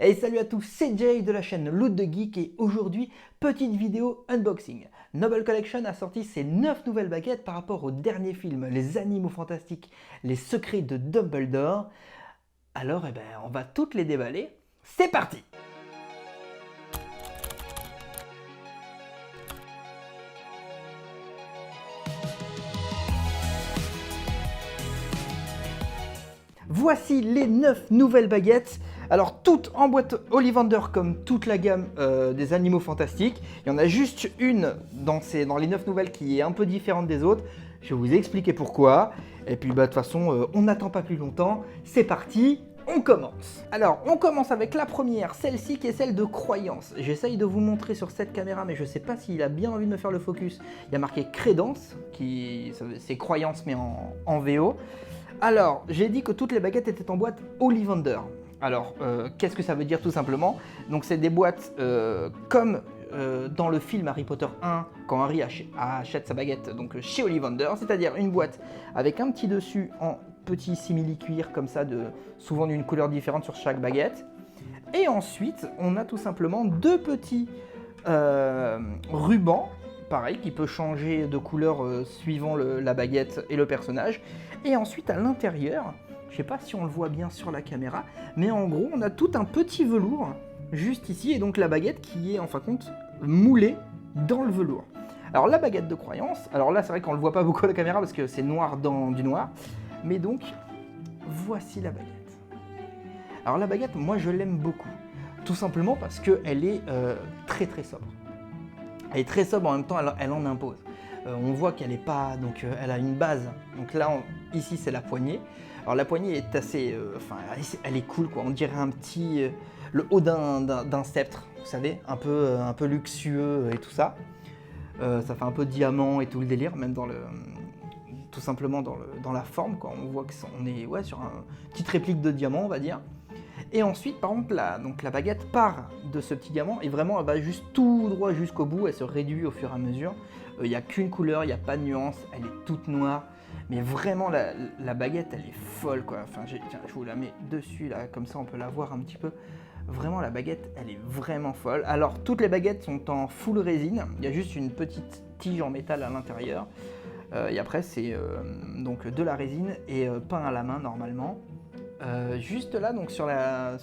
Hey, salut à tous, c'est Jay de la chaîne Loot de Geek et aujourd'hui, petite vidéo unboxing. Noble Collection a sorti ses 9 nouvelles baguettes par rapport au dernier film, Les Animaux Fantastiques, les secrets de Dumbledore. Alors, on va toutes les déballer. C'est parti! Voici les 9 nouvelles baguettes. Alors toutes en boîte Ollivander comme toute la gamme des Animaux Fantastiques. Il y en a juste une dans les 9 nouvelles qui est un peu différente des autres. Je vais vous expliquer pourquoi. Et puis de toute façon, on n'attend pas plus longtemps. C'est parti, on commence. Alors on commence avec la première, celle-ci qui est celle de Croyance. J'essaye de vous montrer sur cette caméra mais je ne sais pas s'il a bien envie de me faire le focus. Il y a marqué Crédence, c'est Croyance mais en VO. Alors, j'ai dit que toutes les baguettes étaient en boîte Ollivander. Alors, qu'est-ce que ça veut dire tout simplement? Donc, c'est des boîtes comme dans le film Harry Potter 1, quand Harry achète sa baguette donc, chez Ollivander, c'est-à-dire une boîte avec un petit dessus en petit simili-cuir, comme ça, souvent d'une couleur différente sur chaque baguette. Et ensuite, on a tout simplement deux petits rubans, pareil, qui peut changer de couleur suivant la baguette et le personnage. Et ensuite, à l'intérieur, je ne sais pas si on le voit bien sur la caméra, mais en gros, on a tout un petit velours juste ici, et donc la baguette qui est en fin de compte moulée dans le velours. Alors la baguette de Croyance, alors là c'est vrai qu'on ne le voit pas beaucoup à la caméra parce que c'est noir dans du noir, mais donc voici la baguette. Alors la baguette, moi je l'aime beaucoup, tout simplement parce qu'elle est très très sobre. Elle est très sobre, en même temps elle en impose. On voit qu'elle est pas, donc elle a une base. Donc là, ici c'est la poignée. Alors la poignée est assez, elle est cool quoi. On dirait un petit, le haut d'un sceptre, vous savez, un peu luxueux et tout ça. Ça fait un peu diamant et tout le délire, même tout simplement dans la forme quoi. On voit qu'on est sur une petite réplique de diamant, on va dire. Et ensuite, par contre, la baguette part de ce petit diamant et vraiment, elle va juste tout droit jusqu'au bout. Elle se réduit au fur et à mesure. Il n'y a qu'une couleur, il n'y a pas de nuance. Elle est toute noire. Mais vraiment, la baguette, elle est folle, quoi. Enfin, tiens, je vous la mets dessus, là, comme ça, on peut la voir un petit peu. Vraiment, la baguette, elle est vraiment folle. Alors, toutes les baguettes sont en full résine. Il y a juste une petite tige en métal à l'intérieur. Et après, c'est donc de la résine et peint à la main, normalement. Juste là, donc sur la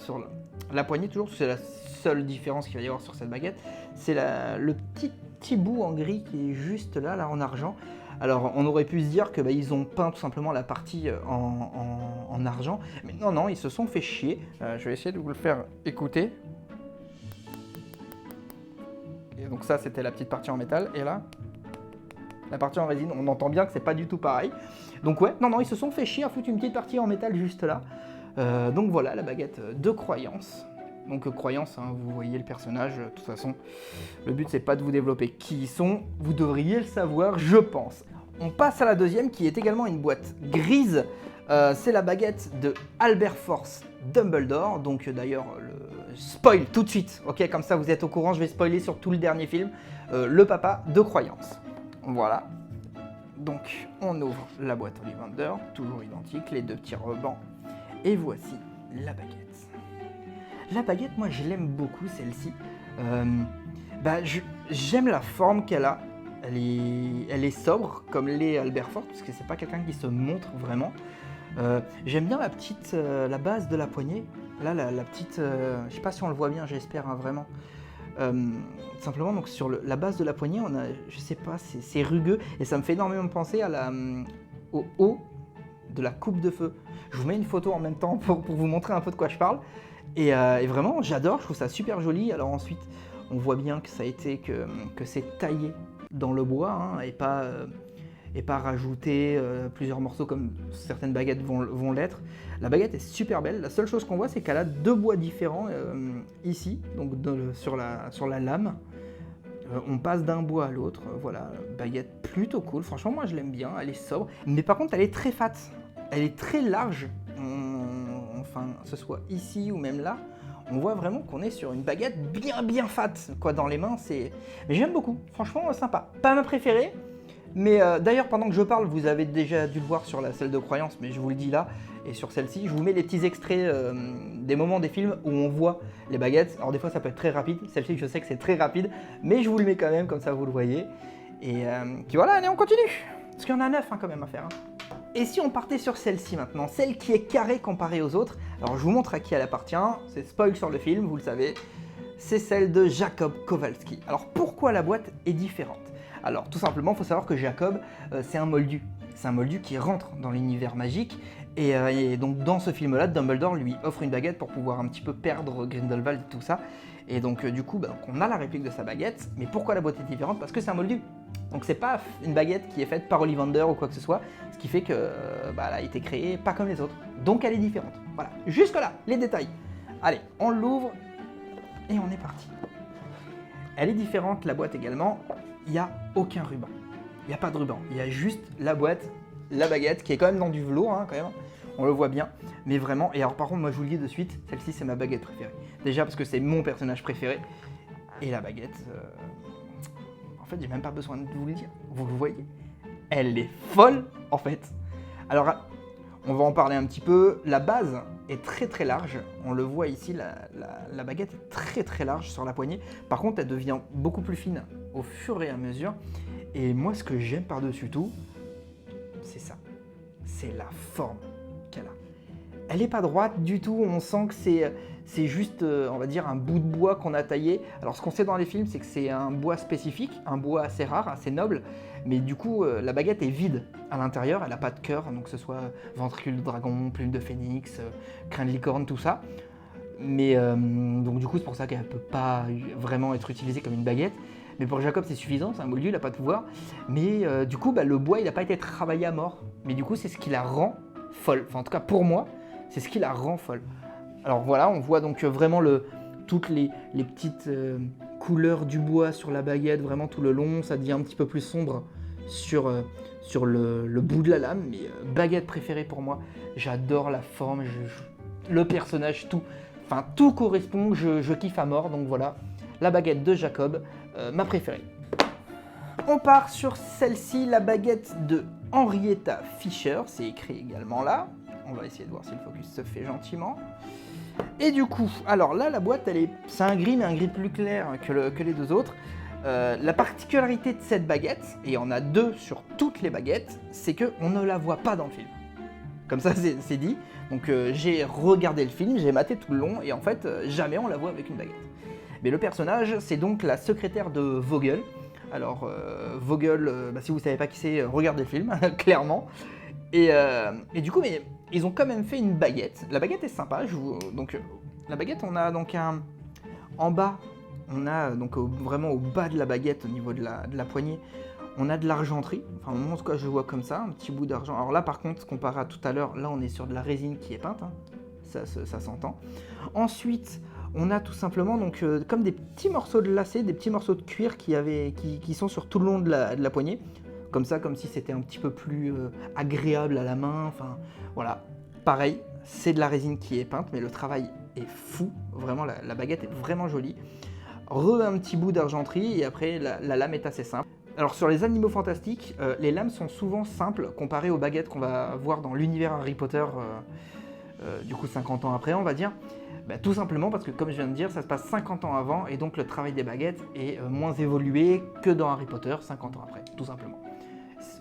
poignée, toujours, c'est la seule différence qu'il va y avoir sur cette baguette, c'est le petit bout en gris qui est juste là en argent. Alors on aurait pu se dire que ils ont peint tout simplement la partie en argent, mais non, ils se sont fait chier. Je vais essayer de vous le faire écouter. Et donc ça, c'était la petite partie en métal, et là, la partie en résine, on entend bien que c'est pas du tout pareil. Donc ouais, non, ils se sont fait chier à foutre une petite partie en métal juste là. Donc voilà, la baguette de Croyance. Donc Croyance, hein, vous voyez le personnage, de toute façon, le but c'est pas de vous développer qui ils sont, vous devriez le savoir, je pense. On passe à la deuxième qui est également une boîte grise. C'est la baguette de Albert Force Dumbledore. Donc d'ailleurs, spoil tout de suite, ok, comme ça vous êtes au courant, je vais spoiler sur tout le dernier film, le papa de Croyance. Voilà. Donc on ouvre la boîte Ollivander, toujours identique, les deux petits rubans. Et voici la baguette. La baguette, moi je l'aime beaucoup celle-ci. J'aime la forme qu'elle a. Elle est sobre comme l'est Albert Force, parce que c'est pas quelqu'un qui se montre vraiment. J'aime bien la base de la poignée. Là, la petite, je sais pas si on le voit bien, j'espère hein, vraiment. Simplement donc sur la base de la poignée, on a, je sais pas, c'est rugueux et ça me fait énormément penser au haut de la coupe de feu. Je vous mets une photo en même temps pour vous montrer un peu de quoi je parle. Et vraiment, j'adore, je trouve ça super joli. Alors ensuite, on voit bien que ça a été que c'est taillé dans le bois hein, et pas rajouté plusieurs morceaux comme certaines baguettes vont l'être. La baguette est super belle. La seule chose qu'on voit, c'est qu'elle a deux bois différents ici, donc sur la lame. On passe d'un bois à l'autre. Voilà, baguette plutôt cool. Franchement, moi je l'aime bien. Elle est sobre, mais par contre, elle est très fat. Elle est très large. Enfin, que ce soit ici ou même là, on voit vraiment qu'on est sur une baguette bien fat quoi dans les mains. Mais j'aime beaucoup. Franchement, sympa. Pas ma préférée. Mais d'ailleurs, pendant que je parle, vous avez déjà dû le voir sur la salle de croyance, mais je vous le dis là, et sur celle-ci, je vous mets les petits extraits des moments des films où on voit les baguettes. Alors des fois, ça peut être très rapide. Celle-ci, je sais que c'est très rapide, mais je vous le mets quand même, comme ça vous le voyez. Et puis voilà, allez, on continue. Parce qu'il y en a 9 quand même à faire. Et si on partait sur celle-ci maintenant, celle qui est carrée comparée aux autres, alors je vous montre à qui elle appartient, c'est spoil sur le film, vous le savez, c'est celle de Jacob Kowalski. Alors pourquoi la boîte est différente? Alors tout simplement, il faut savoir que Jacob, c'est un moldu. C'est un moldu qui rentre dans l'univers magique, et donc dans ce film-là, Dumbledore lui offre une baguette pour pouvoir un petit peu perdre Grindelwald et tout ça. Et donc du coup, on a la réplique de sa baguette, mais pourquoi la boîte est différente? Parce que c'est un moldu. Donc c'est pas une baguette qui est faite par Ollivander ou quoi que ce soit, ce qui fait que elle a été créée pas comme les autres. Donc elle est différente. Voilà, jusque là, les détails. Allez, on l'ouvre et on est parti. Elle est différente, la boîte également. Il n'y a aucun ruban. Il n'y a pas de ruban. Il y a juste la boîte, la baguette, qui est quand même dans du velours, quand même. On le voit bien. Mais vraiment, et alors par contre, moi je vous le dis de suite, celle-ci c'est ma baguette préférée. Déjà parce que c'est mon personnage préféré. Et la baguette... En fait, j'ai même pas besoin de vous le dire, vous le voyez. Elle est folle, en fait. Alors, on va en parler un petit peu. La base est très très large. On le voit ici, la baguette est très très large sur la poignée. Par contre, elle devient beaucoup plus fine au fur et à mesure. Et moi, ce que j'aime par-dessus tout, c'est ça. C'est la forme qu'elle a. Elle n'est pas droite du tout, on sent que c'est juste, on va dire, un bout de bois qu'on a taillé. Alors ce qu'on sait dans les films, c'est que c'est un bois spécifique, un bois assez rare, assez noble, mais du coup, la baguette est vide à l'intérieur, elle n'a pas de cœur, donc que ce soit ventricule de dragon, plume de phénix, crin de licorne, tout ça. Mais donc du coup, c'est pour ça qu'elle ne peut pas vraiment être utilisée comme une baguette. Mais pour Jacob, c'est suffisant, c'est un moldu, il n'a pas de pouvoir. Mais du coup, le bois, il n'a pas été travaillé à mort. Mais du coup, c'est ce qui la rend folle. Enfin, en tout cas, pour moi, c'est ce qui la rend folle. Alors voilà, on voit donc vraiment toutes les petites couleurs du bois sur la baguette, vraiment tout le long. Ça devient un petit peu plus sombre sur le bout de la lame. Mais baguette préférée pour moi, j'adore la forme, le personnage, tout. Enfin, tout correspond, je kiffe à mort. Donc voilà, la baguette de Jacob, ma préférée. On part sur celle-ci, la baguette de Henrietta Fischer. C'est écrit également là. On va essayer de voir si le focus se fait gentiment. Et du coup, alors là, la boîte, c'est un gris, mais un gris plus clair que les deux autres. La particularité de cette baguette, et on a deux sur toutes les baguettes, c'est qu'on ne la voit pas dans le film. Comme ça, c'est dit. Donc j'ai regardé le film, j'ai maté tout le long, et en fait, jamais on la voit avec une baguette. Mais le personnage, c'est donc la secrétaire de Vogel. Alors, Vogel, si vous ne savez pas qui c'est, regardez le film, clairement. Et du coup, mais ils ont quand même fait une baguette. La baguette est sympa. Donc, la baguette, on a donc en bas, on a donc vraiment au bas de la baguette, au niveau de la poignée, on a de l'argenterie. Enfin, en tout cas, je vois comme ça, un petit bout d'argent. Alors là, par contre, comparé à tout à l'heure, là, on est sur de la résine qui est peinte. Ça s'entend. Ensuite, on a tout simplement donc comme des petits morceaux de lacet, des petits morceaux de cuir qui sont sur tout le long de la poignée. Comme ça, comme si c'était un petit peu plus agréable à la main. Enfin, voilà. Pareil, c'est de la résine qui est peinte, mais le travail est fou. Vraiment, la baguette est vraiment jolie. Un petit bout d'argenterie, et après, la lame est assez simple. Alors, sur les animaux fantastiques, les lames sont souvent simples comparées aux baguettes qu'on va voir dans l'univers Harry Potter, du coup 50 ans après, on va dire. Tout simplement parce que, comme je viens de dire, ça se passe 50 ans avant, et donc le travail des baguettes est moins évolué que dans Harry Potter 50 ans après, tout simplement.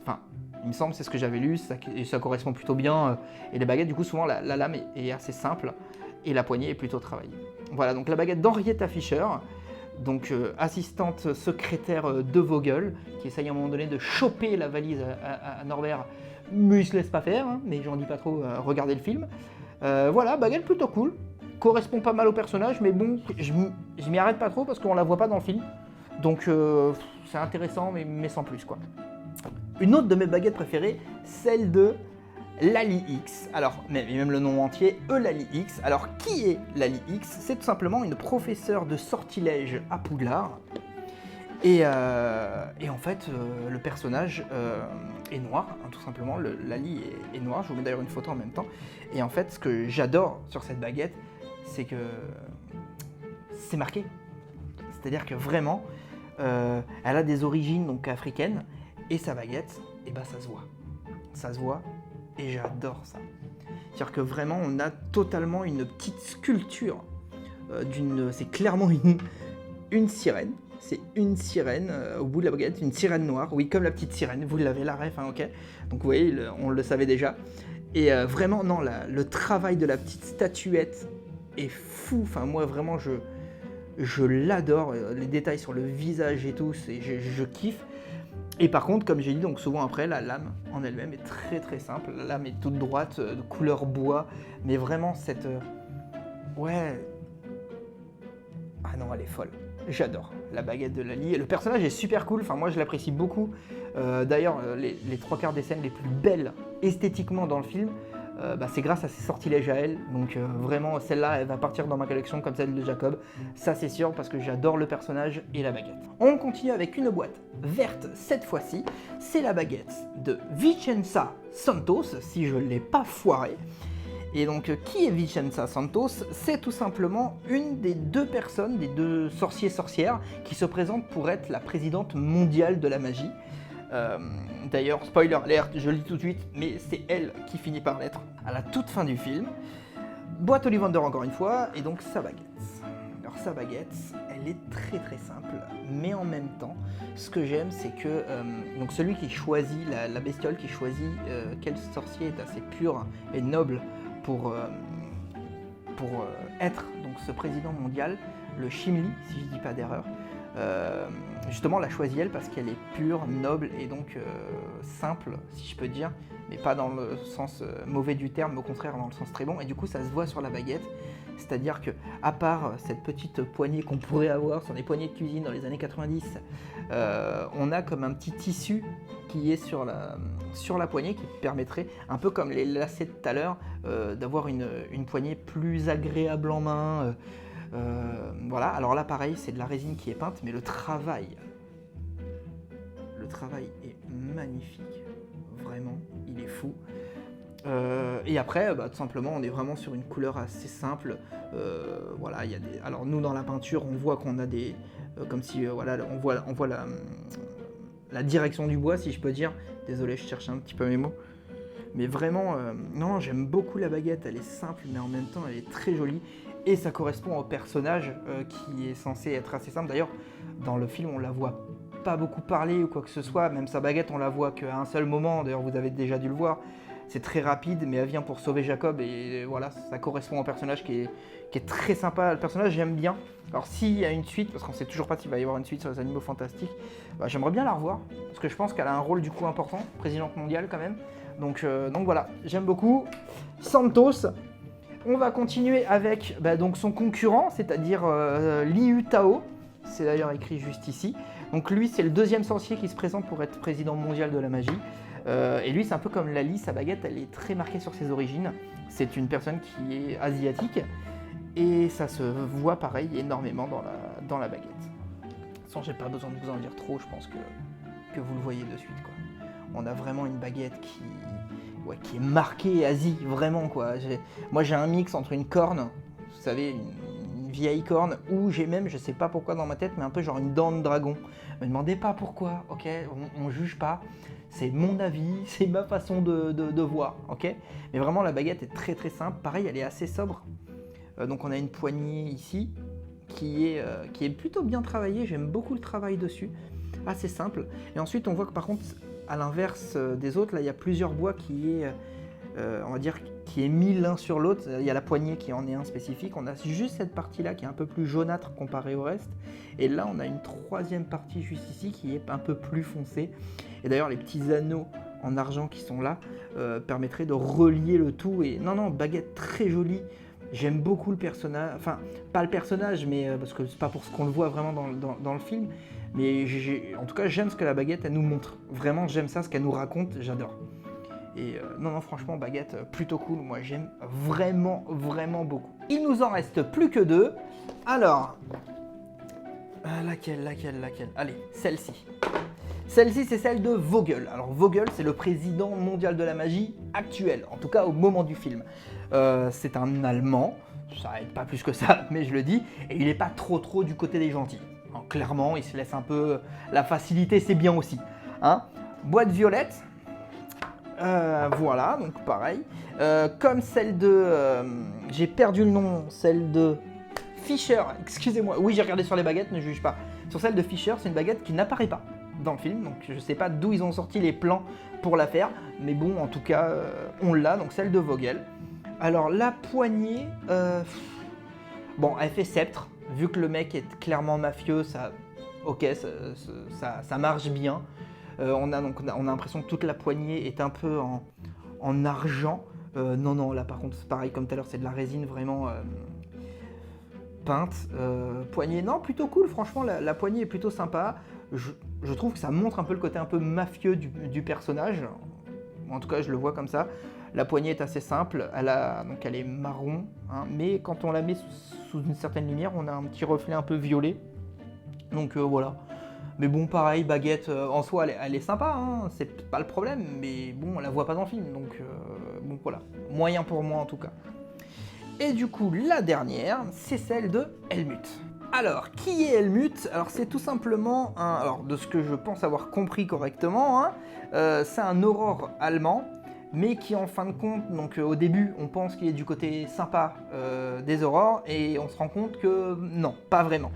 Enfin, il me semble, c'est ce que j'avais lu, et ça correspond plutôt bien. Et les baguettes, du coup, souvent, la lame est assez simple, et la poignée est plutôt travaillée. Voilà, donc la baguette d'Henrietta Fischer, donc assistante secrétaire de Vogel, qui essaye à un moment donné de choper la valise à Norbert, mais il se laisse pas faire, mais j'en dis pas trop, regardez le film. Voilà, baguette plutôt cool, correspond pas mal au personnage, mais bon, je m'y arrête pas trop parce qu'on la voit pas dans le film. Donc c'est intéressant, mais sans plus, quoi. Une autre de mes baguettes préférées, celle de Lally X. Alors, même le nom entier, Eulalie X. Alors, qui est Lally X? C'est tout simplement une professeure de sortilège à Poudlard. Et en fait, le personnage est noir, tout simplement. Lally est noir. Je vous mets d'ailleurs une photo en même temps. Et en fait, ce que j'adore sur cette baguette, c'est que c'est marqué. C'est-à-dire que vraiment, elle a des origines donc africaines. et sa baguette, et bah ça se voit. Ça se voit, et j'adore ça. C'est-à-dire que vraiment, on a totalement une petite sculpture c'est clairement une sirène. C'est une sirène au bout de la baguette, une sirène noire, oui, comme la petite sirène, vous l'avez la ref, hein, ok. Donc vous voyez, on le savait déjà. Et vraiment, non, le travail de la petite statuette est fou. Enfin, moi, vraiment, je l'adore. Les détails sur le visage et tout, je kiffe. Et par contre, comme j'ai dit, donc souvent après, la lame en elle-même est très très simple. La lame est toute droite, de couleur bois, mais vraiment cette... ouais... Ah non, elle est folle. J'adore la baguette de Lali. Et le personnage est super cool, enfin moi je l'apprécie beaucoup. D'ailleurs, les trois quarts des scènes les plus belles esthétiquement dans le film, c'est grâce à ses sortilèges à elle. Donc vraiment, celle-là, elle va partir dans ma collection comme celle de Jacob. Ça c'est sûr, parce que j'adore le personnage et la baguette. On continue avec une boîte verte cette fois-ci. C'est la baguette de Vicenza Santos, si je ne l'ai pas foiré. Et donc, qui est Vicenza Santos? C'est tout simplement une des deux personnes, des deux sorciers-sorcières, qui se présentent pour être la présidente mondiale de la magie. D'ailleurs, spoiler alert, je le dis tout de suite, mais c'est elle qui finit par l'être à la toute fin du film. Boîte Ollivander encore une fois, et donc sa baguette. Alors sa baguette, elle est très très simple, mais en même temps, ce que j'aime, c'est que donc celui qui choisit, la bestiole qui choisit quel sorcier est assez pur et noble pour être donc ce président mondial, le Chimli, si je ne dis pas d'erreur, justement l'a choisi elle parce qu'elle est pure, noble et donc simple, si je peux dire, mais pas dans le sens mauvais du terme, mais au contraire dans le sens très bon, et du coup ça se voit sur la baguette, c'est-à-dire que à part cette petite poignée qu'on pourrait avoir sur les poignées de cuisine dans les années 90, on a comme un petit tissu qui est sur la poignée qui permettrait, un peu comme les lacets de tout à l'heure, d'avoir une poignée plus agréable en main. Voilà, alors là pareil, c'est de la résine qui est peinte, mais le travail est magnifique, vraiment, il est fou. Et après, tout simplement, on est vraiment sur une couleur assez simple. Voilà, il y a des. Alors nous, dans la peinture, on voit qu'on a des, comme si, voilà, on voit la direction du bois, si je peux dire. Désolé, je cherche un petit peu mes mots. Mais vraiment, non, j'aime beaucoup la baguette. Elle est simple, mais en même temps, elle est très jolie. Et ça correspond au personnage qui est censé être assez simple. D'ailleurs, dans le film, on la voit pas beaucoup parler ou quoi que ce soit. Même sa baguette, on la voit qu'à un seul moment. D'ailleurs, vous avez déjà dû le voir. C'est très rapide, mais elle vient pour sauver Jacob. Et voilà, ça correspond au personnage qui est très sympa. Le personnage, j'aime bien. Alors, s'il y a une suite, parce qu'on sait toujours pas s'il va y avoir une suite sur les Animaux Fantastiques, j'aimerais bien la revoir. Parce que je pense qu'elle a un rôle du coup important, présidente mondiale quand même. Donc voilà, j'aime beaucoup. Santos. On va continuer avec donc son concurrent, c'est-à-dire Liu Tao. C'est d'ailleurs écrit juste ici. Donc lui, c'est le deuxième sorcier qui se présente pour être président mondial de la magie. Et lui, c'est un peu comme Lali, sa baguette, elle est très marquée sur ses origines. C'est une personne qui est asiatique. Et ça se voit pareil énormément dans la baguette. Sans, j'ai pas besoin de vous en dire trop, je pense que vous le voyez de suite, quoi. On a vraiment une baguette qui est marquée Asie, vraiment quoi. Moi j'ai un mix entre une corne, vous savez, une vieille corne, ou j'ai même, je sais pas pourquoi dans ma tête, mais un peu genre une dent de dragon. Me demandez pas pourquoi, ok, on juge pas, c'est mon avis, c'est ma façon de voir, ok. Mais vraiment la baguette est très très simple, pareil elle est assez sobre. Donc on a une poignée ici, qui est plutôt bien travaillée, j'aime beaucoup le travail dessus, assez simple. Et ensuite on voit que par contre, à l'inverse des autres, là il y a plusieurs bois qui est mis l'un sur l'autre. Il y a la poignée qui en est un spécifique. On a juste cette partie-là qui est un peu plus jaunâtre comparée au reste. Et là, on a une troisième partie juste ici qui est un peu plus foncée. Et d'ailleurs, les petits anneaux en argent qui sont là permettraient de relier le tout. Et non, baguette très jolie. J'aime beaucoup le personnage. Enfin, pas le personnage, mais parce que c'est pas pour ce qu'on le voit vraiment dans le film. Mais en tout cas, j'aime ce que la baguette, elle nous montre. Vraiment, j'aime ça, ce qu'elle nous raconte, j'adore. Et non, franchement, baguette, plutôt cool. Moi, j'aime vraiment, vraiment beaucoup. Il nous en reste plus que deux. Alors, laquelle? Allez, celle-ci. Celle-ci, c'est celle de Vogel. Alors, Vogel, c'est le président mondial de la magie actuel, en tout cas au moment du film. C'est un Allemand, ça aide pas plus que ça, mais je le dis, et il n'est pas trop du côté des gentils. Alors, clairement, il se laisse un peu... La facilité, c'est bien aussi. Hein, Boîte violette. Voilà, donc pareil. Comme celle de... j'ai perdu le nom, celle de Fisher. Excusez-moi. Oui, j'ai regardé sur les baguettes, ne juge pas. Sur celle de Fisher, c'est une baguette qui n'apparaît pas dans le film. Donc je sais pas d'où ils ont sorti les plans pour la faire. Mais bon, en tout cas, on l'a. Donc celle de Vogel. Alors la poignée... bon, elle fait sceptre. Vu que le mec est clairement mafieux, ça... Ok, ça marche bien. On a l'impression que toute la poignée est un peu en argent. Non, là par contre, c'est pareil comme tout à l'heure, c'est de la résine vraiment peinte. Poignée, non, plutôt cool, franchement, la poignée est plutôt sympa. Je trouve que ça montre un peu le côté un peu mafieux du personnage. En tout cas, je le vois comme ça. La poignée est assez simple, elle est marron, hein, mais quand on la met sous une certaine lumière, on a un petit reflet un peu violet. Donc voilà. Mais bon, pareil, baguette, en soi, elle est sympa, hein, c'est pas le problème, mais bon, on la voit pas dans le film, donc bon, voilà. Moyen pour moi, en tout cas. Et du coup, la dernière, c'est celle de Helmut. Alors, qui est Helmut? Alors, c'est tout simplement alors, de ce que je pense avoir compris correctement, hein, c'est un aurore allemand, mais qui, en fin de compte, donc au début, on pense qu'il est du côté sympa des aurores, et on se rend compte que non, pas vraiment.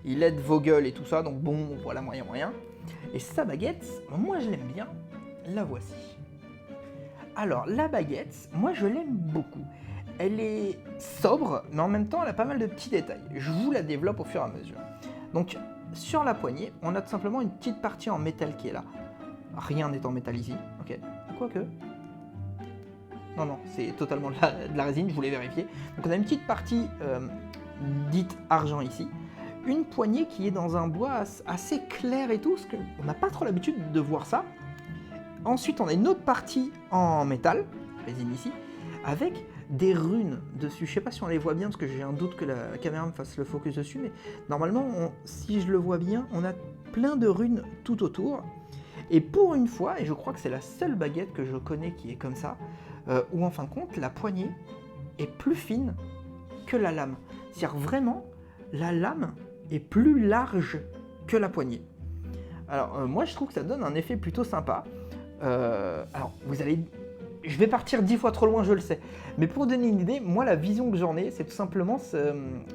Il aide Vogel et tout ça, donc bon, voilà, moyen. Et sa baguette, moi je l'aime bien, la voici. Alors, la baguette, moi je l'aime beaucoup. Elle est sobre, mais en même temps, elle a pas mal de petits détails. Je vous la développe au fur et à mesure. Donc, sur la poignée, on a tout simplement une petite partie en métal qui est là. Rien n'est en métal ici, ok. Quoique... Non, c'est totalement de la résine, je voulais vérifier. Donc on a une petite partie dite argent ici. Une poignée qui est dans un bois assez clair et tout, parce qu'on n'a pas trop l'habitude de voir ça. Ensuite, on a une autre partie en métal, résine ici, avec des runes dessus. Je sais pas si on les voit bien, parce que j'ai un doute que la caméra me fasse le focus dessus, mais normalement, si je le vois bien, on a plein de runes tout autour. Et pour une fois, et je crois que c'est la seule baguette que je connais qui est comme ça, où en fin de compte, la poignée est plus fine que la lame. C'est-à-dire vraiment, la lame est plus large que la poignée. Alors moi je trouve que ça donne un effet plutôt sympa. Alors vous allez... Je vais partir 10 fois trop loin, je le sais. Mais pour donner une idée, moi la vision que j'en ai, c'est tout simplement...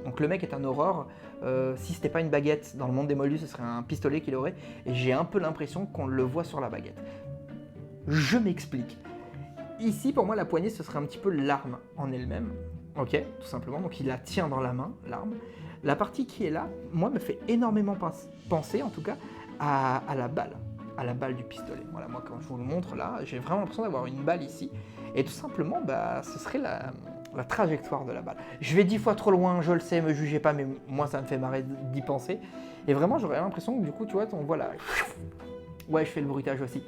Donc le mec est un aurore. Si c'était pas une baguette, dans le monde des moldus, ce serait un pistolet qu'il aurait. Et j'ai un peu l'impression qu'on le voit sur la baguette. Je m'explique. Ici, pour moi, la poignée, ce serait un petit peu l'arme en elle-même. Ok, tout simplement. Donc il la tient dans la main, l'arme. La partie qui est là, moi, me fait énormément penser, en tout cas, à la balle du pistolet. Voilà, moi, quand je vous le montre là, j'ai vraiment l'impression d'avoir une balle ici. Et tout simplement, ce serait la trajectoire de la balle. Je vais 10 fois trop loin, je le sais, me jugez pas, mais moi, ça me fait marrer d'y penser. Et vraiment, j'aurais l'impression que du coup, tu vois, on voit là... Ouais, je fais le bruitage aussi.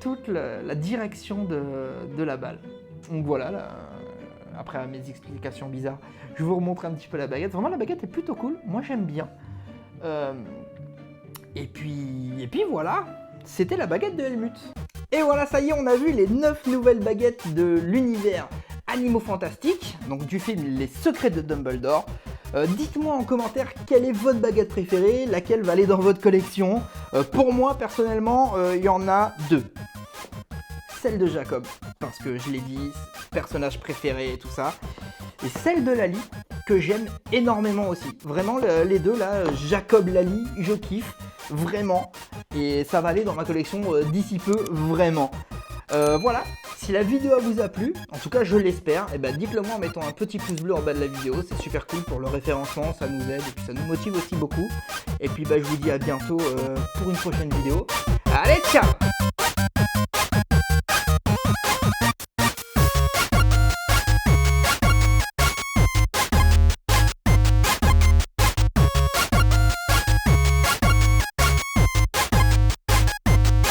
Toute la direction de la balle. Donc voilà, là, après mes explications bizarres, je vous remontre un petit peu la baguette. Vraiment, la baguette est plutôt cool. Moi, j'aime bien. Et puis voilà, c'était la baguette de Helmut. Et voilà, ça y est, on a vu les 9 nouvelles baguettes de l'univers Animaux Fantastiques, donc du film Les Secrets de Dumbledore. Dites-moi en commentaire quelle est votre baguette préférée, laquelle va aller dans votre collection. Pour moi, personnellement, il y en a 2. Celle de Jacob, parce que je l'ai dit, personnage préféré et tout ça. Et celle de Lali, que j'aime énormément aussi. Vraiment, les deux là, Jacob, Lali, je kiffe, vraiment. Et ça va aller dans ma collection d'ici peu, vraiment. Voilà, si la vidéo vous a plu, en tout cas je l'espère, et dites-le moi en mettant un petit pouce bleu en bas de la vidéo, c'est super cool pour le référencement, ça nous aide et puis ça nous motive aussi beaucoup. Et puis je vous dis à bientôt pour une prochaine vidéo. Allez, ciao!